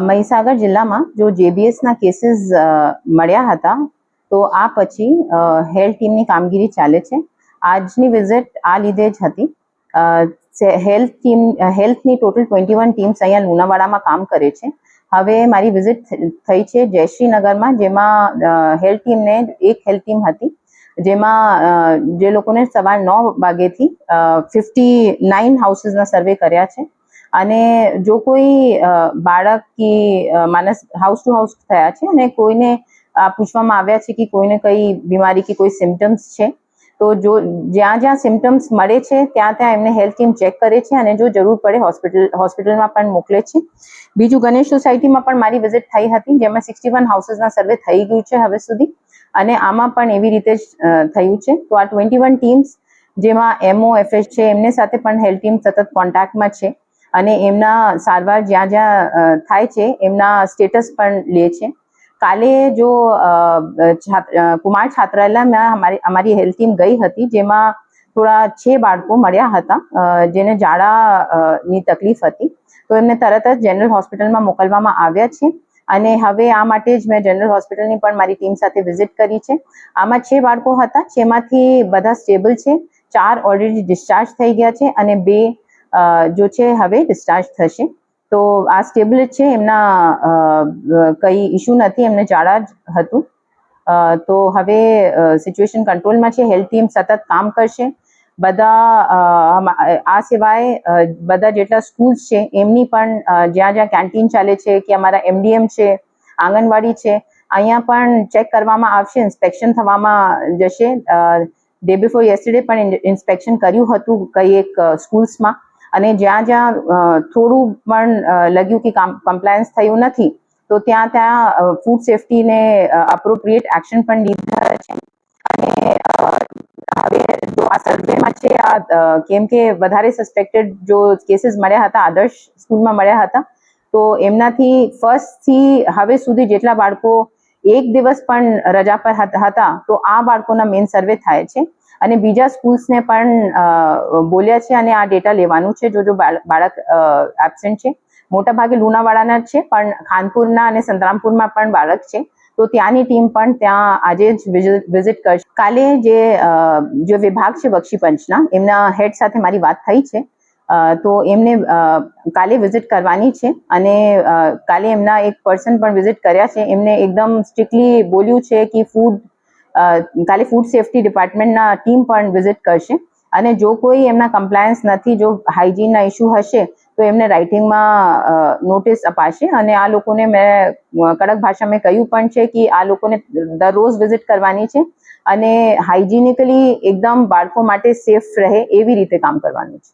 મહીસાગર જિલ્લામાં જો જેબીએસના કેસીસ મળ્યા હતા તો આ પછી હેલ્થ ટીમની કામગીરી ચાલે છે. આજની વિઝિટ આ લીધે જ હતી. હેલ્થની ટોટલ 21 ટીમ્સ અહીંયા લુણાવાડામાં કામ કરે છે. હવે મારી વિઝિટ થઈ છે જયશ્રીનગરમાં, જેમાં હેલ્થ ટીમને એક હેલ્થ ટીમ હતી, જેમાં જે લોકોને સવાર 9 વાગ્યાથી 59 હાઉસીસના સર્વે કર્યા છે. અને જો કોઈ બાળક કે માણસ હાઉસ ટુ હાઉસ થયા છે અને કોઈને પૂછવામાં આવ્યા છે કે કોઈને કઈ બીમારી કે કોઈ સિમ્ટમ્સ છે, તો જો જ્યાં જ્યાં સિમ્ટમ્સ મળે છે ત્યાં ત્યાં એમને હેલ્થ ટીમ ચેક કરે છે અને જો જરૂર પડે હોસ્પિટલમાં પણ મોકલે છે. બીજું, ગણેશ સોસાયટીમાં પણ મારી વિઝિટ થઈ હતી, જેમાં 61 હાઉસીસના સર્વે થઈ ગયું છે હવે સુધી, અને આમાં પણ એવી રીતે જ થયું છે. તો આ 21 ટીમ્સ, જેમાં MOFH છે, એમને સાથે પણ હેલ્થ ટીમ સતત કોન્ટેક્ટમાં છે અને એમના સારવાર જ્યાં જ્યાં થાય છે એમના સ્ટેટસ પણ લે છે. કાલે જો કુમાર છાત્રાલયમાં અમારી હેલ્થ ટીમ ગઈ હતી, જેમાં થોડા 6 બાળકો મળ્યા હતા જેને ઝાડાની તકલીફ હતી, તો એમને તરત જ જનરલ હોસ્પિટલમાં મોકલવામાં આવ્યા છે. અને હવે આ માટે જ મેં જનરલ હોસ્પિટલની પણ મારી ટીમ સાથે વિઝિટ કરી છે. આમાં 6 બાળકો હતા, જેમાંથી બધા સ્ટેબલ છે. 4 ઓલરેડી ડિસ્ચાર્જ થઈ ગયા છે અને 2 જો છે હવે ડિસ્ચાર્જ થશે. તો આ સ્ટેબલ છે, એમના કઈ ઇશ્યુ નથી, એમને ઝાડા જ હતું. તો હવે સિચ્યુએશન કંટ્રોલમાં છે. હેલ્થ ટીમ સતત કામ કરશે. બધા આ સિવાય બધા જેટલા સ્કૂલ્સ છે એમની પણ જ્યાં જ્યાં કેન્ટીન ચાલે છે કે અમારા MDM છે, આંગણવાડી છે, અહીંયા પણ ચેક કરવામાં આવશે, ઇન્સ્પેક્શન થવામાં જશે. ડે બિફોર યસ્ટરડે પણ ઇન્સ્પેક્શન કર્યું હતું કઈ એક સ્કૂલ્સમાં, અને જ્યાં જ્યાં થોડું પણ લાગ્યું કે કમ્પ્લાયન્સ થયું નથી, તો ત્યાં ફૂડ સેફ્ટીને અપ્રોપ્રિએટ એક્શન પણ લીધા છે. અને હવે જો આ સર્વેમાં છે, કેમ કે વધારે સસ્પેક્ટેડ જો કેસીસ મળ્યા હતા આદર્શ સ્કૂલમાં મળ્યા હતા, તો એમનાથી ફર્સ્ટથી હવે સુધી જેટલા બાળકો એક દિવસ પણ રજા પર હતા, તો આ બાળકોના મેઇન સર્વે થાય છે. અને બીજા સ્કૂલ્સને પણ બોલ્યા છે અને આ ડેટા લેવાનું છે જો બાળક એબસેન્ટ છે. મોટા ભાગે લુણાવાડાના જ છે, પણ ખાનપુરના અને સંતરામપુરમાં પણ બાળક છે, તો ત્યાંની ટીમ પણ ત્યાં આજે જ વિઝિટ કરશે. કાલે જે વિભાગ છે બક્ષીપંચના, એમના હેડ સાથે મારી વાત થઈ છે, તો એમને કાલે વિઝિટ કરવાની છે. અને કાલે એમના એક પર્સન પણ વિઝિટ કર્યા છે. એમને એકદમ સ્ટ્રિક્ટલી બોલ્યું છે કે કાલે ફૂડ સેફ્ટી ડિપાર્ટમેન્ટના ટીમ પણ વિઝિટ કરશે, અને જો કોઈ એમના કમ્પ્લાયન્સ નથી, જો હાઇજીનના ઇસ્યુ હશે, તો એમને રાઇટિંગમાં નોટિસ અપાશે. અને આ લોકોને મેં કડક ભાષામાં કહ્યું પણ છે કે આ લોકોને દરરોજ વિઝિટ કરવાની છે અને હાઇજીનિકલી એકદમ બાળકો માટે સેફ રહે એવી રીતે કામ કરવાનું છે.